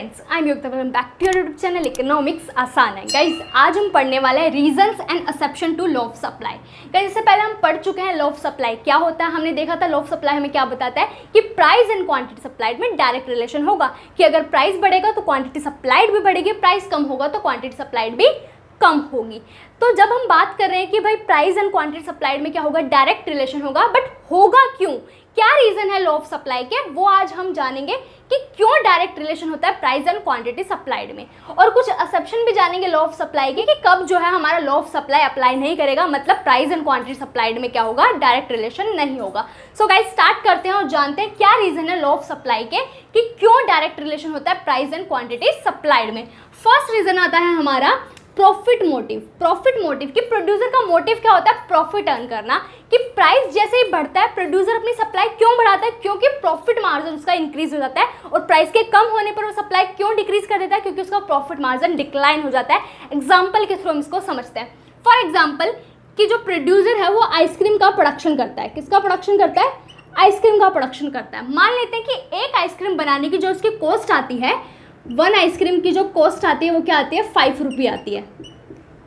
Friends, I am Yogita, welcome back to your YouTube channel economics आसान है। Guys आज हम पढ़ने वाले हैं reasons and exception to law of supply. Guys इससे पहले हम पढ़ चुके हैं लॉ ऑफ सप्लाई क्या होता है। हमने देखा था लॉ ऑफ सप्लाई हमें क्या बताता है कि प्राइस एंड क्वांटिटी सप्लाइड में डायरेक्ट रिलेशन होगा कि अगर प्राइस बढ़ेगा तो क्वांटिटी सप्लाइड भी बढ़ेगी, प्राइस कम होगा तो क्वांटिटी सप्लाइड भी कम होगी। तो जब हम बात कर रहे हैं कि भाई प्राइस एंड क्वांटिटी सप्लाइड में क्या होगा, डायरेक्ट रिलेशन होगा, बट होगा क्यों, क्या रीजन है लॉ ऑफ सप्लाई के, वो आज हम जानेंगे कि क्यों डायरेक्ट रिलेशन होता है प्राइस एंड क्वांटिटी सप्लाइड में। और कुछ एक्सेप्शन भी जानेंगे लॉ ऑफ सप्लाई के कि कब जो है हमारा लॉ ऑफ सप्लाई अप्लाई नहीं करेगा, मतलब प्राइस एंड क्वांटिटी सप्लाइड में क्या होगा, डायरेक्ट रिलेशन नहीं होगा। सो गाइस स्टार्ट करते हैं और जानते हैं क्या रीजन है लॉ ऑफ सप्लाई के कि क्यों डायरेक्ट रिलेशन होता है प्राइस एंड क्वांटिटी सप्लाइड में। फर्स्ट रीजन आता है हमारा प्रॉफिट मोटिव। प्रॉफिट मोटिव कि प्रोड्यूसर का मोटिव क्या होता है, प्रॉफिट अर्न करना। कि प्राइस जैसे ही बढ़ता है प्रोड्यूसर अपनी सप्लाई क्यों बढ़ाता है, क्योंकि प्रॉफिट मार्जिन उसका इंक्रीज हो जाता है। और प्राइस के कम होने पर वो सप्लाई क्यों डिक्रीज कर देता है, क्योंकि उसका प्रॉफिट मार्जिन डिक्लाइन हो जाता है। एग्जाम्पल के थ्रू हम इसको समझते हैं। फॉर एग्जाम्पल कि जो प्रोड्यूसर है वो आइसक्रीम का प्रोडक्शन करता है। किसका प्रोडक्शन करता है, आइसक्रीम का प्रोडक्शन करता है। मान लेते हैं कि एक आइसक्रीम बनाने की जो उसकी कॉस्ट आती है, वन आइसक्रीम की जो कॉस्ट आती है वो क्या आती है, 5 रुपये आती है।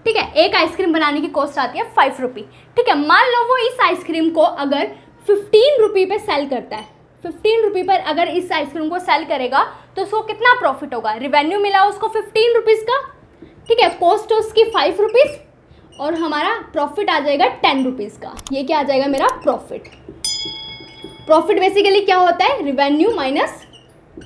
ठीक है, एक आइसक्रीम बनाने की कॉस्ट आती है 5 रुपये। ठीक है, मान लो वो इस आइसक्रीम को अगर 15 रुपये पे सेल करता है, 15 रुपये पर अगर इस आइसक्रीम को सेल करेगा तो उसको कितना प्रॉफिट होगा, रिवेन्यू मिला उसको 15 रुपीज़ का। ठीक है, कॉस्ट उसकी 5 रुपीज़ और हमारा प्रॉफिट आ जाएगा 10 रुपीज़ का। ये क्या आ जाएगा मेरा प्रॉफिट। प्रॉफिट बेसिकली क्या होता है, रिवेन्यू माइनस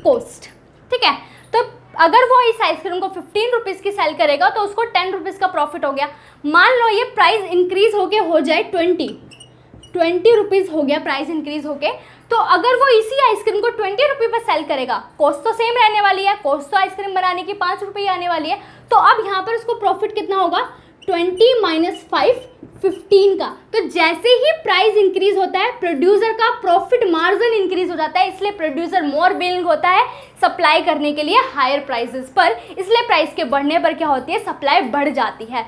कॉस्ट। ठीक है, तो अगर वो इस आइसक्रीम को 15 रुपीज़ की सेल करेगा तो उसको 10 रुपीज़ का प्रॉफिट हो गया। मान लो ये प्राइस इंक्रीज होके हो जाए 20 रुपीज़ हो गया प्राइस इंक्रीज होके, तो अगर वो इसी आइसक्रीम को 20 रुपये पर सेल करेगा, कॉस्ट तो सेम रहने वाली है, कॉस्ट तो आइसक्रीम बनाने की 5 रुपये आने वाली है, तो अब यहाँ पर उसको प्रॉफिट कितना होगा, 20 माइनस 5 15 का। तो जैसे ही प्राइस इंक्रीज होता है प्रोड्यूसर का प्रॉफिट मार्जिन इंक्रीज हो जाता है, इसलिए प्रोड्यूसर मोर विलिंग होता है सप्लाई करने के लिए हायर प्राइसेस पर। इसलिए प्राइस के बढ़ने पर क्या होती है, सप्लाई बढ़ जाती है।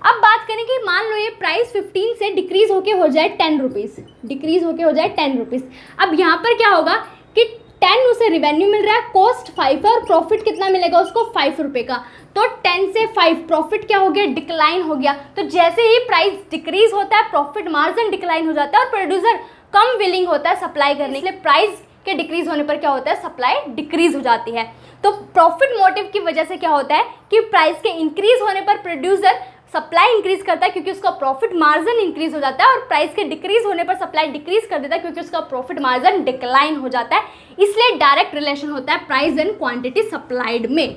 अब बात करें कि मान लो ये प्राइस 15 से डिक्रीज होके हो जाए 10 रुपीज़, डिक्रीज होके हो जाए 10 रुपीज़। अब यहाँ पर क्या होगा कि 10 उसे रिवेन्यू मिल रहा है, कॉस्ट 5 है और प्रॉफिट कितना मिलेगा उसको 5 रुपये का। तो 10 से 5 प्रॉफिट क्या हो गया, डिक्लाइन हो गया। तो जैसे ही प्राइस डिक्रीज होता है प्रॉफिट मार्जिन डिक्लाइन हो जाता है और प्रोड्यूसर कम विलिंग होता है सप्लाई करने के लिए। प्राइस के डिक्रीज होने पर क्या होता है, सप्लाई डिक्रीज हो जाती है। तो प्रॉफिट मोटिव की वजह से क्या होता है कि प्राइस के इंक्रीज होने पर प्रोड्यूसर सप्लाई इंक्रीज करता है क्योंकि उसका प्रॉफिट मार्जिन इंक्रीज हो जाता है, और प्राइस के डिक्रीज होने पर सप्लाई डिक्रीज कर देता है क्योंकि उसका प्रॉफिट मार्जिन डिक्लाइन हो जाता है। इसलिए डायरेक्ट रिलेशन होता है प्राइस एंड क्वांटिटी सप्लाइड में।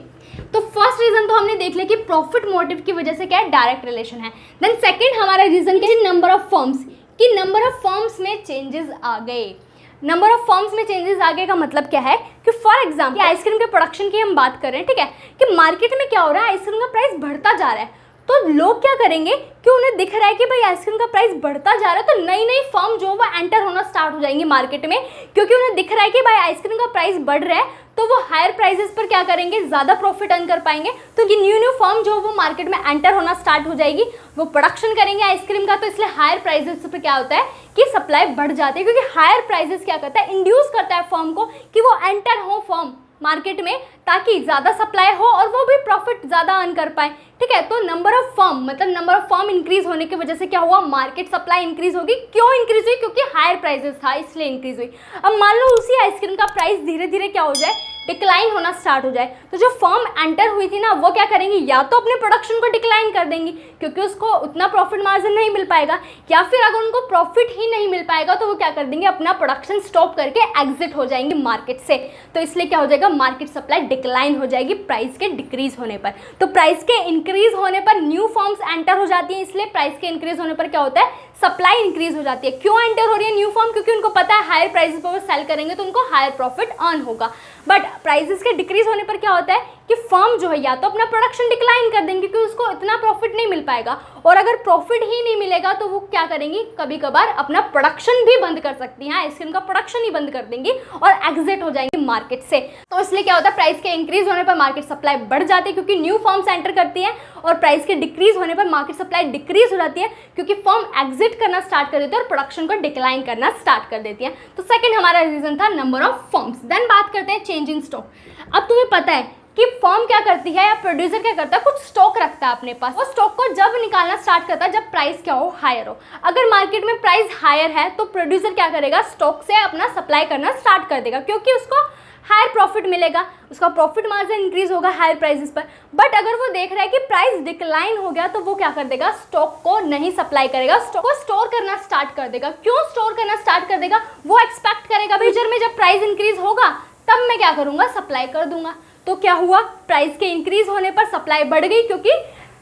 तो फर्स्ट रीजन तो हमने देख लिया कि प्रॉफिट मोटिव की वजह से क्या है, डायरेक्ट रिलेशन है। देन सेकंड हमारा रीजन क्या है, नंबर ऑफ फर्म्स, कि नंबर ऑफ फर्म्स में चेंजेस आ गए। नंबर ऑफ फर्म्स में चेंजेस आ गए का मतलब क्या है कि फॉर एग्जाम्पल आइसक्रीम के प्रोडक्शन की हम बात कर रहे हैं। ठीक है, कि मार्केट में क्या हो रहा है, आइसक्रीम का प्राइस बढ़ता जा रहा है, तो लोग क्या करेंगे कि उन्हें दिख रहा है कि भाई आइसक्रीम का प्राइस बढ़ता जा रहा है, तो नई नई फर्म जो वो एंटर होना स्टार्ट हो जाएंगी मार्केट में, क्योंकि उन्हें दिख रहा है कि भाई आइसक्रीम का प्राइस बढ़ रहा है, तो वो हायर प्राइसेस पर क्या करेंगे, ज़्यादा प्रॉफिट अर्न कर पाएंगे। तो ये न्यू फर्म जो वो मार्केट में एंटर होना स्टार्ट हो जाएगी, वो प्रोडक्शन करेंगे आइसक्रीम का, तो इसलिए हायर प्राइसेस पर क्या होता है कि सप्लाई बढ़ जाती है, क्योंकि हायर प्राइसेस क्या करता है, इंड्यूस करता है फर्म को कि वो एंटर हो फर्म मार्केट में, ताकि ज़्यादा सप्लाई हो और वो भी प्रॉफिट ज़्यादा अर्न कर पाए। ठीक है, तो नंबर ऑफ फर्म मतलब नंबर ऑफ फर्म इंक्रीज होने की वजह से क्या हुआ, मार्केट सप्लाई इंक्रीज होगी। क्यों इंक्रीज हुई, क्योंकि हायर प्राइसेस था इसलिए इंक्रीज हुई। अब मान लो उसी आइसक्रीम का प्राइस धीरे धीरे क्या हो जाए, डिक्लाइन होना स्टार्ट हो जाए, तो जो फर्म एंटर हुई थी ना वो क्या करेंगी, या तो अपने प्रोडक्शन को डिक्लाइन कर देंगी क्योंकि उसको उतना प्रॉफिट मार्जिन नहीं मिल पाएगा, या फिर अगर उनको प्रॉफिट ही नहीं मिल पाएगा तो वो क्या कर देंगे, अपना प्रोडक्शन स्टॉप करके एग्जिट हो जाएंगे मार्केट से। तो इसलिए क्या हो जाएगा, मार्केट सप्लाई डिक्लाइन हो जाएगी प्राइस के डिक्रीज होने पर। तो प्राइस के इंक्रीज होने पर न्यू फर्म्स एंटर हो जाती है, इसलिए प्राइस के इंक्रीज होने पर क्या होता है, सप्लाई इंक्रीज हो जाती है। क्यों एंटर हो रही है न्यू फर्म, क्योंकि उनको पता है हायर प्राइसेस पर वो सेल करेंगे तो उनको हायर प्रॉफिट अर्न होगा। बट प्राइसेस के डिक्रीज होने पर क्या होता है कि फर्म जो है या तो अपना प्रोडक्शन डिक्लाइन कर देंगे क्योंकि उसको इतना प्रॉफिट नहीं मिल पाएगा, और अगर प्रॉफिट ही नहीं मिलेगा तो वो क्या करेंगी, कभी कभार अपना प्रोडक्शन भी बंद कर सकती हैं, आइसक्रीम का प्रोडक्शन ही बंद कर देंगी और एग्जिट हो जाएंगी मार्केट से। तो इसलिए क्या होता है, प्राइस के इंक्रीज होने पर मार्केट सप्लाई बढ़ जाती है क्योंकि न्यू फर्म्स एंटर करती हैं, और प्राइस के डिक्रीज होने पर मार्केट सप्लाई डिक्रीज हो जाती है क्योंकि फर्म एग्जिट करना स्टार्ट कर देती है और प्रोडक्शन को डिक्लाइन करना स्टार्ट कर देती है। तो सेकंड हमारा रीजन था नंबर ऑफ फर्म्स। देन बात करते हैं चेंज इन स्टॉक। अब तुम्हें पता है कि फर्म क्या करती है या प्रोड्यूसर क्या करता है, कुछ स्टॉक रखता है अपने पास। वो स्टॉक को जब निकालना स्टार्ट करता है जब प्राइस क्या हो, हायर हो। अगर मार्केट में प्राइस हायर है तो प्रोड्यूसर क्या करेगा, स्टॉक से अपना सप्लाई करना स्टार्ट कर देगा, क्योंकि उसको हायर प्रॉफिट मिलेगा, उसका प्रॉफिट मार्जिन इंक्रीज होगा हायर प्राइसेस पर। बट अगर वो देख रहा है कि प्राइस डिक्लाइन हो गया तो वो क्या कर देगा, स्टॉक को नहीं सप्लाई करेगा, स्टॉक को स्टोर करना स्टार्ट कर देगा। क्यों स्टोर करना स्टार्ट कर देगा, वो एक्सपेक्ट करेगा फ्यूचर में जब प्राइस इंक्रीज होगा तब मैं क्या करूंगा, सप्लाई कर दूंगा। तो क्या हुआ, प्राइस के इंक्रीज होने पर सप्लाई बढ़ गई क्योंकि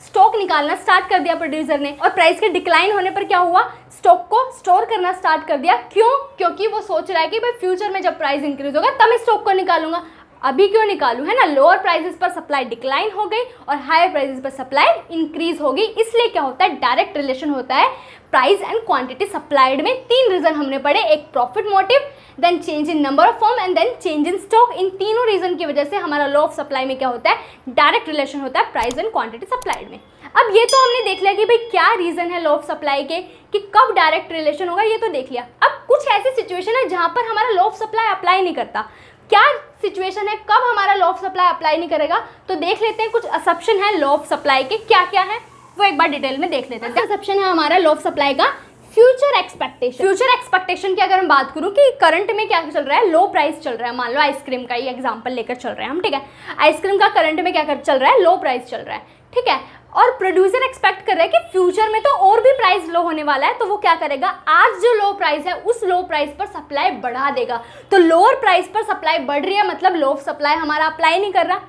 स्टॉक निकालना स्टार्ट कर दिया प्रोड्यूसर ने, और प्राइस के डिक्लाइन होने पर क्या हुआ, स्टॉक को स्टोर करना स्टार्ट कर दिया। क्यों, क्योंकि वो सोच रहा है कि भाई फ्यूचर में जब प्राइस इंक्रीज होगा तब मैं स्टॉक को निकालूंगा, अभी क्यों निकालूं, है ना। लोअर प्राइसेस पर सप्लाई डिक्लाइन हो गई और हायर प्राइसेस पर सप्लाई इंक्रीज होगी। इसलिए क्या होता है, डायरेक्ट रिलेशन होता है प्राइस एंड क्वांटिटी सप्लाइड में। 3 रीजन हमने पढ़े, एक profit motive, then change in number of firm and then change in stock. इन तीनों रीजन की वजह से हमारा लॉ ऑफ सप्लाई में क्या होता है, डायरेक्ट रिलेशन होता है प्राइस एंड क्वांटिटी सप्लाइड में। अब ये तो हमने देख लिया कि भाई क्या रीजन है लॉ ऑफ सप्लाई के, कि कब डायरेक्ट रिलेशन होगा, ये तो देख लिया। अब कुछ ऐसी सिचुएशन है जहां पर हमारा लॉ ऑफ सप्लाई अप्लाई नहीं करता। क्या सिचुएशन है, कब हमारा लॉ ऑफ सप्लाई अप्लाई नहीं करेगा, तो देख लेते हैं। कुछ असम्पशन है लॉ ऑफ सप्लाई के, क्या क्या है वो एक बार डिटेल में देख लेते हैं। असम्पशन है हमारा लॉ ऑफ सप्लाई का फ्यूचर एक्सपेक्टेशन। फ्यूचर एक्सपेक्टेशन की अगर हम बात करूं कि करंट में क्या चल रहा है, लो प्राइस चल रहा है, मान लो आइसक्रीम का ही एग्जांपल लेकर चल रहे हैं हम, ठीक है। आइसक्रीम का करंट में क्या चल रहा है, लो प्राइस चल रहा है, ठीक है। और प्रोड्यूसर एक्सपेक्ट कर रहा है कि फ्यूचर में तो और भी प्राइस लो होने वाला है, तो वो क्या करेगा, आज जो लो प्राइस है उस लो प्राइस पर सप्लाई बढ़ा देगा। तो लोअर प्राइस पर सप्लाई बढ़ रही है, मतलब लो ऑफ सप्लाई हमारा अप्लाई नहीं कर रहा।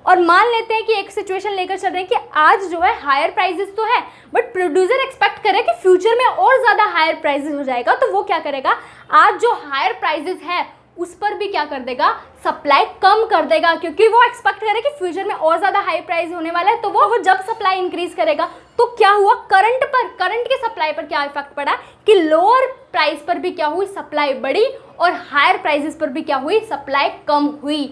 और मान लेते हैं कि एक सिचुएशन लेकर चल रहे हैं कि आज जो है हायर प्राइसेस तो है, बट प्रोड्यूसर एक्सपेक्ट करे कि फ्यूचर में और ज़्यादा हायर प्राइसेस हो जाएगा, तो वो क्या करेगा, आज जो हायर प्राइसेस है उस पर भी क्या कर देगा, सप्लाई कम कर देगा, क्योंकि वो एक्सपेक्ट करे कि फ्यूचर में और ज़्यादा हाई प्राइस होने वाला है। तो वो जब सप्लाई इंक्रीज करेगा तो क्या हुआ, करंट पर, करंट के सप्लाई पर क्या इफेक्ट पड़ा कि लोअर प्राइस पर भी क्या हुई, सप्लाई बढ़ी, और हायर प्राइसेस पर भी क्या हुई, सप्लाई कम हुई।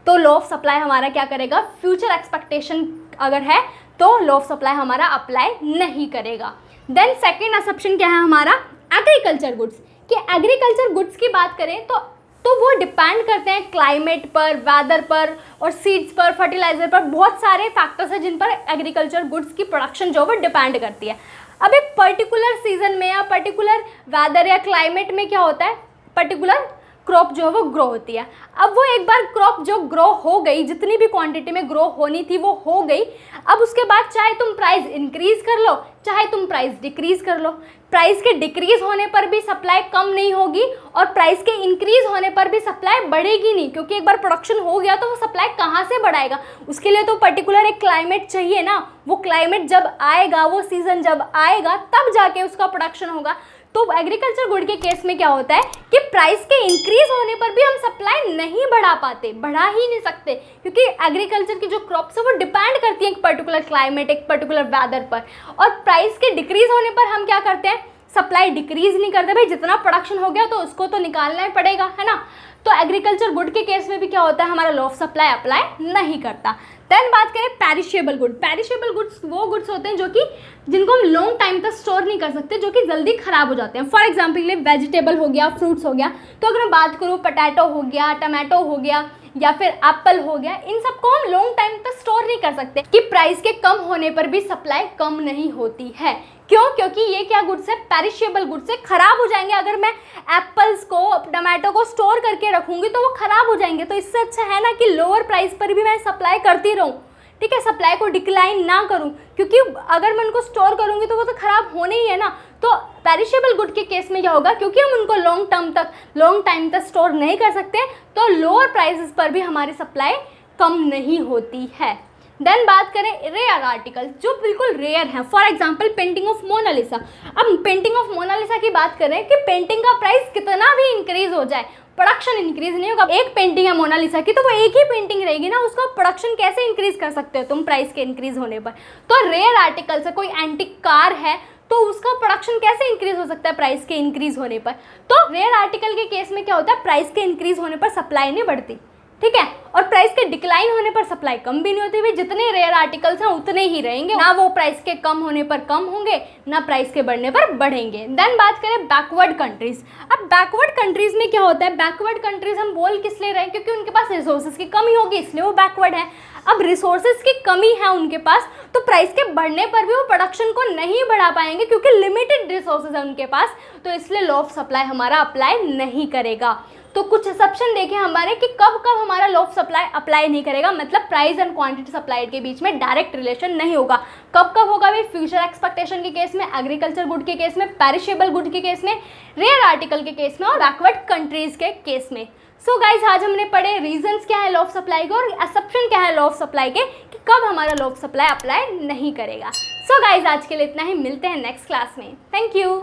तो लॉ ऑफ सप्लाई हमारा क्या करेगा, फ्यूचर एक्सपेक्टेशन अगर है तो लॉ ऑफ सप्लाई हमारा अप्लाई नहीं करेगा। देन सेकेंड असम्पशन क्या है हमारा, एग्रीकल्चर गुड्स। कि एग्रीकल्चर गुड्स की बात करें तो वो डिपेंड करते हैं क्लाइमेट पर, वेदर पर और सीड्स पर, फर्टिलाइजर पर, बहुत सारे फैक्टर्स हैं जिन पर एग्रीकल्चर गुड्स की प्रोडक्शन जो है वो डिपेंड करती है। अब एक पर्टिकुलर सीजन में या पर्टिकुलर वेदर या क्लाइमेट में क्या होता है, पर्टिकुलर क्रॉप जो है वो ग्रो होती है। अब वो एक बार क्रॉप जो ग्रो हो गई, जितनी भी क्वांटिटी में ग्रो होनी थी वो हो गई। अब उसके बाद चाहे तुम प्राइस इंक्रीज कर लो, चाहे तुम प्राइस डिक्रीज कर लो, प्राइस के डिक्रीज होने पर भी सप्लाई कम नहीं होगी और प्राइस के इंक्रीज होने पर भी सप्लाई बढ़ेगी नहीं, क्योंकि एक बार प्रोडक्शन हो गया तो वो सप्लाई कहाँ से बढ़ाएगा, उसके लिए तो पर्टिकुलर एक क्लाइमेट चाहिए ना। वो क्लाइमेट जब आएगा, वो सीजन जब आएगा तब जाके उसका प्रोडक्शन होगा। तो एग्रीकल्चर गुड के केस में क्या होता है कि प्राइस के इंक्रीज होने पर भी हम सप्लाई नहीं बढ़ा पाते, बढ़ा ही नहीं सकते, क्योंकि एग्रीकल्चर की जो क्रॉप्स है वो डिपेंड करती है एक पर्टिकुलर क्लाइमेट, एक पर्टिकुलर वेदर पर। और प्राइस के डिक्रीज होने पर हम क्या करते हैं, सप्लाई डिक्रीज नहीं करते, भाई जितना प्रोडक्शन हो गया तो उसको तो निकालना ही पड़ेगा, है ना। तो एग्रीकल्चर गुड के केस में भी क्या होता है, हमारा लॉ ऑफ सप्लाई अप्लाई नहीं करता। देन बात करें पेरिशेबल गुड। पेरिशेबल गुड्स वो गुड्स होते हैं जो कि जिनको हम लॉन्ग टाइम तक स्टोर नहीं कर सकते, जो कि जल्दी खराब हो जाते हैं। फॉर एग्जाम्पल वेजिटेबल हो गया, फ्रूट्स हो गया। तो अगर मैं बात करूँ पोटैटो हो गया, टमाटो हो गया या फिर एप्पल हो गया, इन सबको हम लॉन्ग टाइम तक स्टोर नहीं कर सकते कि प्राइस के कम होने पर भी सप्लाई कम नहीं होती है। क्यों, क्योंकि ये क्या गुड्स है, पेरिशेबल गुड्स है, खराब हो जाएंगे। अगर मैं एप्पल्स को, टमाटो को स्टोर करके रखूंगी तो वो खराब हो जाएंगे। तो इससे अच्छा है ना कि लोअर प्राइस पर भी मैं सप्लाई करती रहूं, ठीक है, सप्लाई को डिक्लाइन ना करूं, क्योंकि अगर मैं उनको स्टोर करूंगी तो वो तो खराब होने ही है ना। तो पेरिशेबल गुड के केस में क्या होगा, क्योंकि हम उनको लॉन्ग टाइम तक स्टोर नहीं कर सकते, तो लोअर प्राइसेस पर भी हमारी सप्लाई कम नहीं होती है। देन बात करें रेयर आर्टिकल्स जो बिल्कुल रेयर हैं। For example painting of Mona Lisa. अब पेंटिंग ऑफ मोनालिसा की बात करें कि पेंटिंग का प्राइस कितना भी इंक्रीज हो जाए, प्रोडक्शन इंक्रीज नहीं होगा। एक पेंटिंग है मोनालिसा की तो वो एक ही पेंटिंग रहेगी ना, उसका प्रोडक्शन कैसे इंक्रीज कर सकते हो तुम प्राइस के इंक्रीज होने पर। तो रेयर आर्टिकल्स है, कोई एंटिक कार है तो उसका प्रोडक्शन कैसे इंक्रीज हो सकता है प्राइस के इंक्रीज होने पर। तो रेयर आर्टिकल के केस में क्या होता है, प्राइस के इंक्रीज होने पर सप्लाई नहीं बढ़ती, ठीक है, और प्राइस के डिक्लाइन होने पर सप्लाई कम भी नहीं होती। भाई जितने रेयर आर्टिकल्स हैं उतने ही रहेंगे, ना वो प्राइस के कम होने पर कम होंगे, ना प्राइस के बढ़ने पर बढ़ेंगे। देन बात करें बैकवर्ड कंट्रीज। अब बैकवर्ड कंट्रीज में क्या होता है, बैकवर्ड कंट्रीज हम बोल किस लिए रहे हैं, क्योंकि उनके पास रिसोर्सेज की कमी होगी इसलिए वो बैकवर्ड है। अब रिसोर्सेज की कमी है उनके पास, तो प्राइस के बढ़ने पर भी वो प्रोडक्शन को नहीं बढ़ा पाएंगे क्योंकि लिमिटेड रिसोर्सेज है उनके पास, तो इसलिए लॉ ऑफ सप्लाई हमारा अप्लाई नहीं करेगा। तो कुछ एक्सेप्शन देखें हमारे कि कब कब हमारा लॉ ऑफ सप्लाई अप्लाई नहीं करेगा, मतलब प्राइस एंड क्वांटिटी सप्लाइड के बीच में डायरेक्ट रिलेशन नहीं होगा। कब कब होगा भाई? फ्यूचर एक्सपेक्टेशन के केस में, एग्रीकल्चर गुड के केस में, पेरिशेबल गुड के केस में, रेयर आर्टिकल के केस में और बैकवर्ड कंट्रीज के केस में। सो गाइज आज हमने पढ़े रीजंस क्या है लॉ ऑफ सप्लाई के और एक्सेप्शन क्या है लॉ ऑफ सप्लाई के कि कब हमारा लॉ ऑफ सप्लाई अप्लाई नहीं करेगा। सो गाइज आज के लिए इतना ही, मिलते हैं नेक्स्ट क्लास में। Thank you.